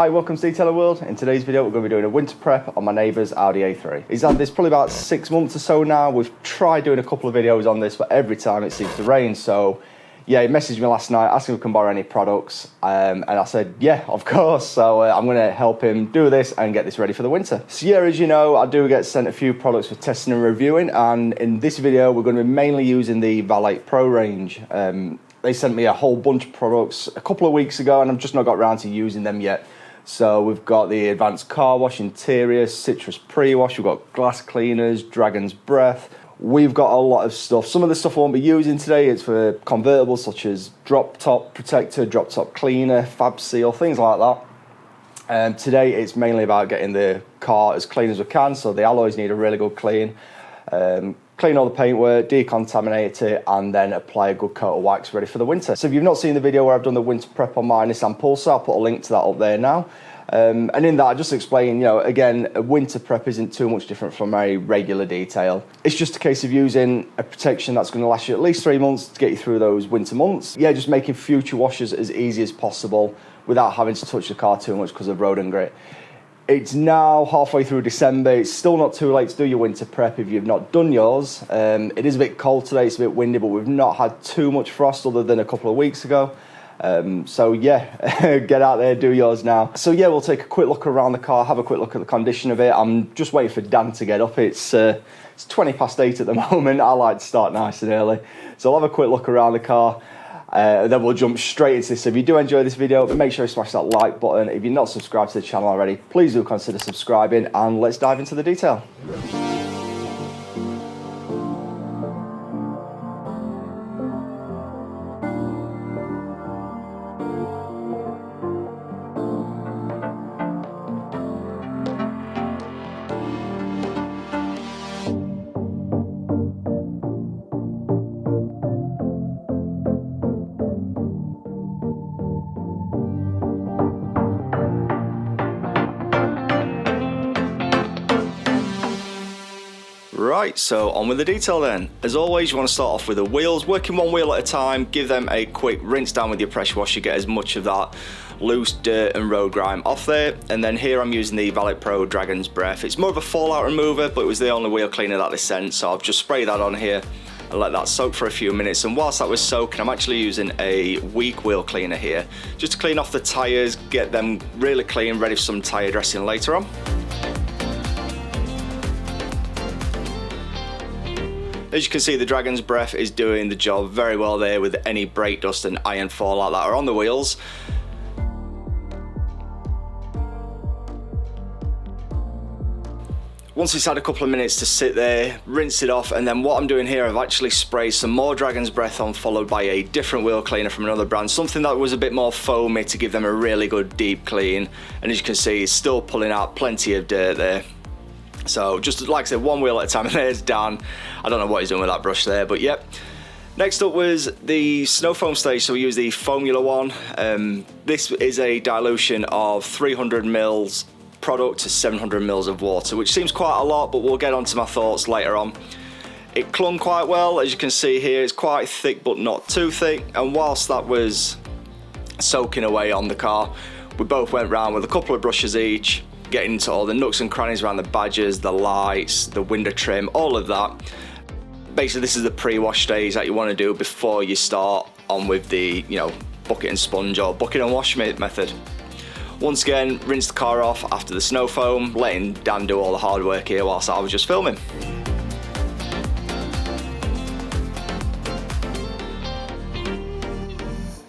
Hi, welcome to Detailer World. In today's video we're going to be doing a winter prep on my neighbour's Audi A3. He's had this probably about 6 months or so now. We've tried doing a couple of videos on this, but every time it seems to rain. So yeah, he messaged me last night asking if we can borrow any products, and I said yeah, of course. So I'm going to help him do this and get this ready for the winter. So yeah, as you know, I do get sent a few products for testing and reviewing, and in this video we're going to be mainly using the Valet Pro range. They sent me a whole bunch of products a couple of weeks ago and I've just not got around to using them yet. So we've got the advanced car wash interior, citrus pre-wash, we've got glass cleaners, Dragon's Breath. We've got a lot of stuff. Some of the stuff I won't be using today is for convertibles such as drop top protector, drop top cleaner, fab seal, things like that. Today it's mainly about getting the car as clean as we can, so the alloys need a really good clean. Clean all the paintwork, decontaminate it, and then apply a good coat of wax ready for the winter. So if you've not seen the video where I've done the winter prep on my Nissan Pulsar, I'll put a link to that up there now. And in that I just explain, you know, again, a winter prep isn't too much different from a regular detail. It's just a case of using a protection that's going to last you at least 3 months to get you through those winter months. Yeah, just making future washes as easy as possible without having to touch the car too much because of road and grit. It's now halfway through December. It's still not too late to do your winter prep if you've not done yours. It is a bit cold today, it's a bit windy, but we've not had too much frost other than a couple of weeks ago. So yeah, get out there, do yours now. So yeah, we'll take a quick look around the car, have a quick look at the condition of it. I'm just waiting for Dan to get up. It's 20 past 8 at the moment. I like to start nice and early. So I'll have a quick look around the car. Then we'll jump straight into this. So if you do enjoy this video, make sure you smash that like button. If you're not subscribed to the channel already, please do consider subscribing, and let's dive into the detail. Right, so on with the detail then. As always, you want to start off with the wheels, working one wheel at a time, give them a quick rinse down with your pressure washer, get as much of that loose dirt and road grime off there. And then here I'm using the Valet Pro Dragon's Breath. It's more of a fallout remover, but it was the only wheel cleaner that they sent, so I've just sprayed that on here and let that soak for a few minutes. And whilst that was soaking, I'm actually using a weak wheel cleaner here, just to clean off the tyres, get them really clean, ready for some tyre dressing later on. As you can see, the Dragon's Breath is doing the job very well there with any brake dust and iron fallout that are on the wheels. Once it's had a couple of minutes to sit there, rinse it off, and then what I'm doing here, I've actually sprayed some more Dragon's Breath on, followed by a different wheel cleaner from another brand, something that was a bit more foamy to give them a really good deep clean. And as you can see, it's still pulling out plenty of dirt there. So just like I said, one wheel at a time, and there's Dan. I don't know what he's doing with that brush there, but yep. Next up was the snow foam stage, so we use the Formula one. This is a dilution of 300 mils product to 700 mils of water, which seems quite a lot, but we'll get onto my thoughts later on. It clung quite well, as you can see here. It's quite thick, but not too thick. And whilst that was soaking away on the car, we both went round with a couple of brushes each, getting into all the nooks and crannies around the badges, the lights, the window trim, all of that. Basically, this is the pre-wash stage that you want to do before you start on with the, you know, bucket and sponge or bucket and wash method. Once again, rinse the car off after the snow foam, letting Dan do all the hard work here whilst I was just filming.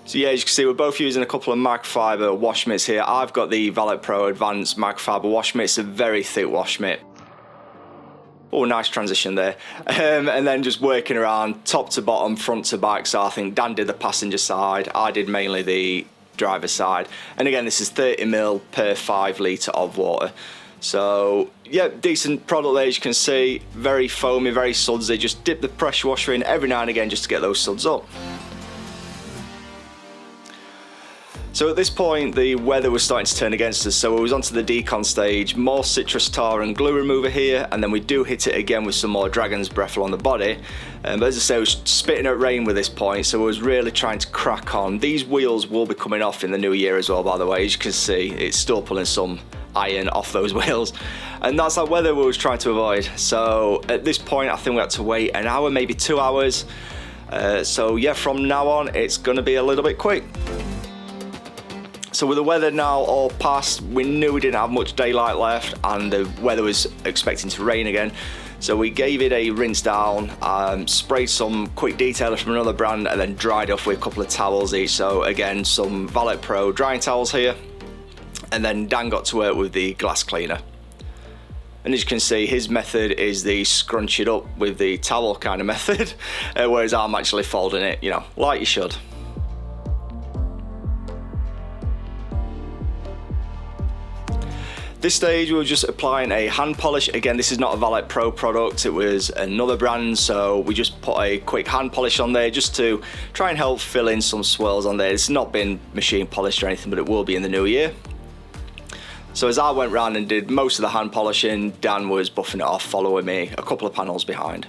So yeah, as you can see, we're both using a couple of microfiber wash mitts here. I've got the Valet Pro Advanced microfiber wash mitt. It's a very thick wash mitt. Oh, nice transition there. And then just working around top to bottom, front to back. So I think Dan did the passenger side, I did mainly the driver's side. And again, this is 30 ml per 5 litre of water. So yeah, decent product there, as you can see. Very foamy, very sudsy. Just dip the pressure washer in every now and again just to get those suds up. So at this point, the weather was starting to turn against us, so we was onto the decon stage, more citrus tar and glue remover here, and then we do hit it again with some more Dragon's Breath along the body. But as I say, I was spitting at rain with this point, so I was really trying to crack on. These wheels will be coming off in the new year as well, by the way. As you can see, it's still pulling some iron off those wheels, and that's that weather we was trying to avoid. So at this point, I think we had to wait an hour, maybe 2 hours. So yeah, from now on, it's gonna be a little bit quick. So with the weather now all past, we knew we didn't have much daylight left and the weather was expecting to rain again. So we gave it a rinse down, sprayed some quick detailer from another brand, and then dried off with a couple of towels each. So again, some Valet Pro drying towels here. And then Dan got to work with the glass cleaner. And as you can see, his method is the scrunch it up with the towel kind of method, whereas I'm actually folding it, you know, like you should. This stage we were just applying a hand polish. Again, this is not a Valet Pro product, it was another brand, so we just put a quick hand polish on there just to try and help fill in some swirls on there. It's not been machine polished or anything, but it will be in the new year. So as I went round and did most of the hand polishing, Dan was buffing it off, following me a couple of panels behind.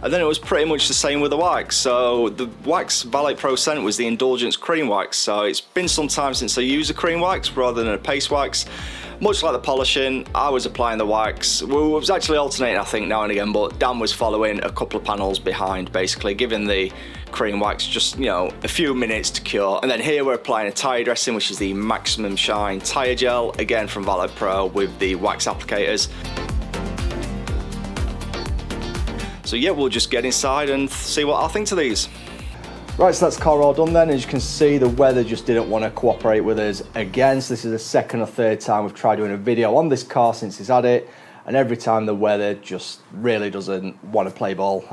And then it was pretty much the same with the wax. So the wax Valet Pro sent was the Indulgence cream wax. So it's been some time since I used a cream wax rather than a paste wax. Much like the polishing, I was applying the wax. We was actually alternating, I think, now and again, but Dan was following a couple of panels behind, basically giving the cream wax just, you know, a few minutes to cure. And then here we're applying a tyre dressing, which is the Maximum Shine tyre gel, again from Valet Pro with the wax applicators. So yeah, we'll just get inside and see what I think to these. Right, so that's car all done then. As you can see, the weather just didn't want to cooperate with us again. So this is the second or third time we've tried doing a video on this car since he's had it. And every time the weather just really doesn't want to play ball.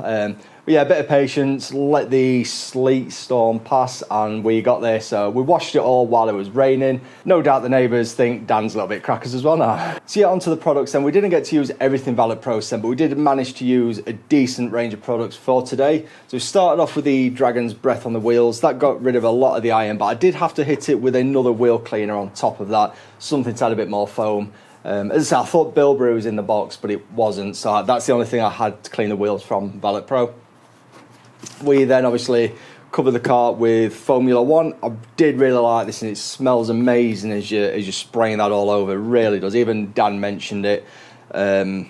But yeah, a bit of patience, let the sleet storm pass, and we got there. So we washed it all while it was raining. No doubt the neighbours think Dan's a little bit crackers as well now. So yeah, onto the products then. We didn't get to use everything Valet Pro sent, but we did manage to use a decent range of products for today. So we started off with the Dragon's Breath on the wheels. That got rid of a lot of the iron, but I did have to hit it with another wheel cleaner on top of that, something to add a bit more foam. As I said, I thought Bilberry was in the box, but it wasn't, so that's the only thing I had to clean the wheels from Valet Pro. We then obviously covered the car with Formula One. I did really like this, and it smells amazing as you're spraying that all over. It really does. Even Dan mentioned it, how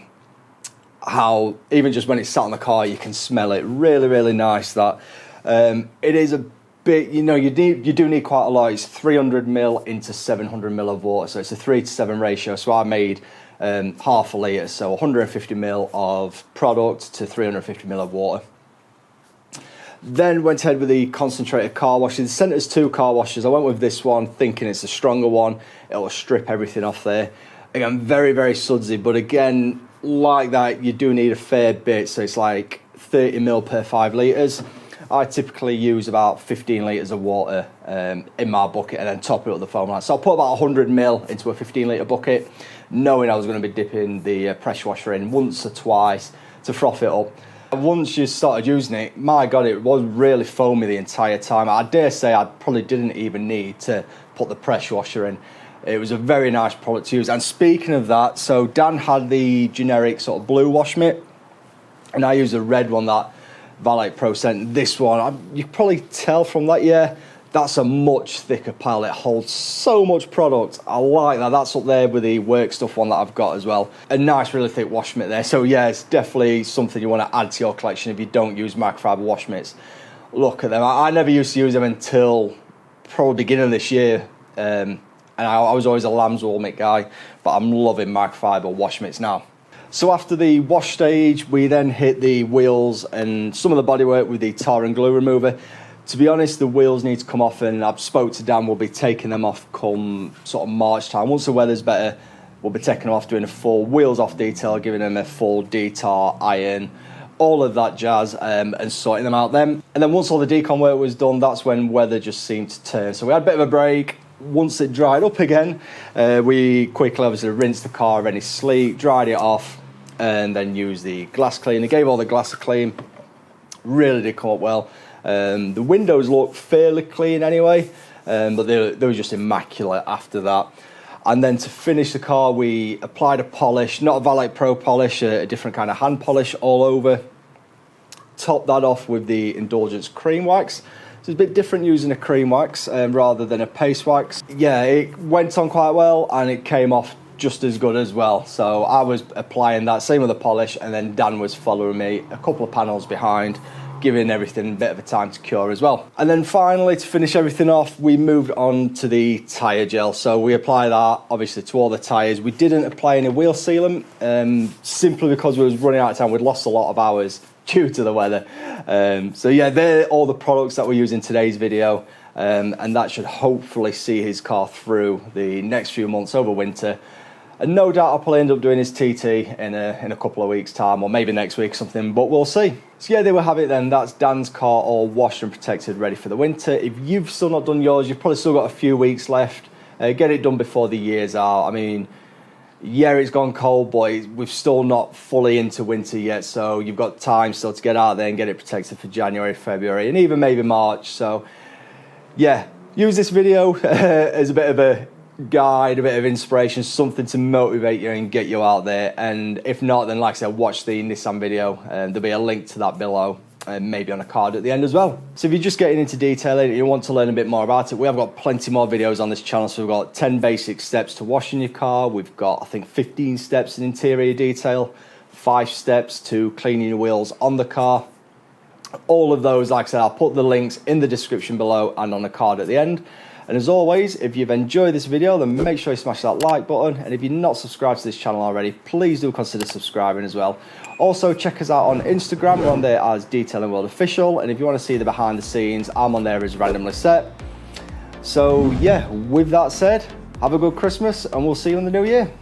even just when it's sat on the car, you can smell it. Really, really nice. That it is a bit, you know, you do need quite a lot. It's 300 ml into 700 ml of water, so it's a 3 to 7 ratio. So I made half a litre, so 150 ml of product to 350 ml of water. Then went ahead with the concentrated car wash. They sent us 2 car washes. I went with this one thinking it's a stronger one. It'll strip everything off there. Again, very, very sudsy, but again, like that, you do need a fair bit. So it's like 30 ml per 5 litres. I typically use about 15 litres of water in my bucket and then top it up with the foam line. So I'll put about 100 ml into a 15 litre bucket, knowing I was going to be dipping the pressure washer in once or twice to froth it up. Once you started using it, my God, it was really foamy the entire time. I dare say I probably didn't even need to put the pressure washer in. It was a very nice product to use. And speaking of that, so Dan had the generic sort of blue wash mitt, and I used a red one that Valet Pro sent. This one, you can probably tell from that, yeah, that's a much thicker pile. It holds so much product. I like that. That's up there with the work stuff one that I've got as well. A nice, really thick wash mitt there. So yeah, it's definitely something you want to add to your collection if you don't use microfiber wash mitts. Look at them. I never used to use them until probably beginning of this year. And I was always a lamb's wool mitt guy, but I'm loving microfiber wash mitts now. So after the wash stage, we then hit the wheels and some of the bodywork with the tar and glue remover. To be honest, the wheels need to come off, and I've spoke to Dan, we'll be taking them off come sort of March time. Once the weather's better, we'll be taking them off, doing a full wheels off detail, giving them a full detar, iron, all of that jazz, and sorting them out then. And then once all the decon work was done, that's when weather just seemed to turn. So we had a bit of a break. Once it dried up again, we quickly obviously rinsed the car of any sleet, dried it off, and then used the glass cleaner, gave all the glass a clean. Really did come up well. The windows look fairly clean anyway, but they were just immaculate after that. And then to finish the car, we applied a polish, not a Valet Pro polish, a different kind of hand polish all over. Topped that off with the Indulgence cream wax. So it's a bit different using a cream wax rather than a paste wax. Yeah, it went on quite well and it came off just as good as well. So I was applying that, same with the polish, and then Dan was following me a couple of panels behind, giving everything a bit of a time to cure as well. And then finally, to finish everything off, we moved on to the tyre gel. So we apply that obviously to all the tyres. We didn't apply any wheel sealant simply because we was running out of time. We'd lost a lot of hours due to the weather. So yeah, they're all the products that we use in today's video, and that should hopefully see his car through the next few months over winter. And no doubt I'll probably end up doing his TT in a couple of weeks' time, or maybe next week or something, but we'll see. So yeah, there we have it then. That's Dan's car all washed and protected, ready for the winter. If you've still not done yours, you've probably still got a few weeks left. Get it done before the year's out. I mean, yeah, it's gone cold, but we've still not fully into winter yet, so you've got time still to get out there and get it protected for January, February, and even maybe March. So yeah, use this video as a bit of a guide, a bit of inspiration, something to motivate you and get you out there. And if not, then like I said, watch the Nissan video, and there'll be a link to that below, and maybe on a card at the end as well. So if you're just getting into detailing and you want to learn a bit more about it, we have got plenty more videos on this channel. So we've got 10 basic steps to washing your car. We've got, I think, 15 steps in interior detail, 5 steps to cleaning your wheels on the car. All of those, like I said, I'll put the links in the description below and on the card at the end. And as always, if you've enjoyed this video, then make sure you smash that like button. And if you're not subscribed to this channel already, please do consider subscribing as well. Also, check us out on Instagram. We're on there as Detailing World Official. And if you want to see the behind the scenes, I'm on there as Randomly Set. So yeah, with that said, have a good Christmas and we'll see you in the new year.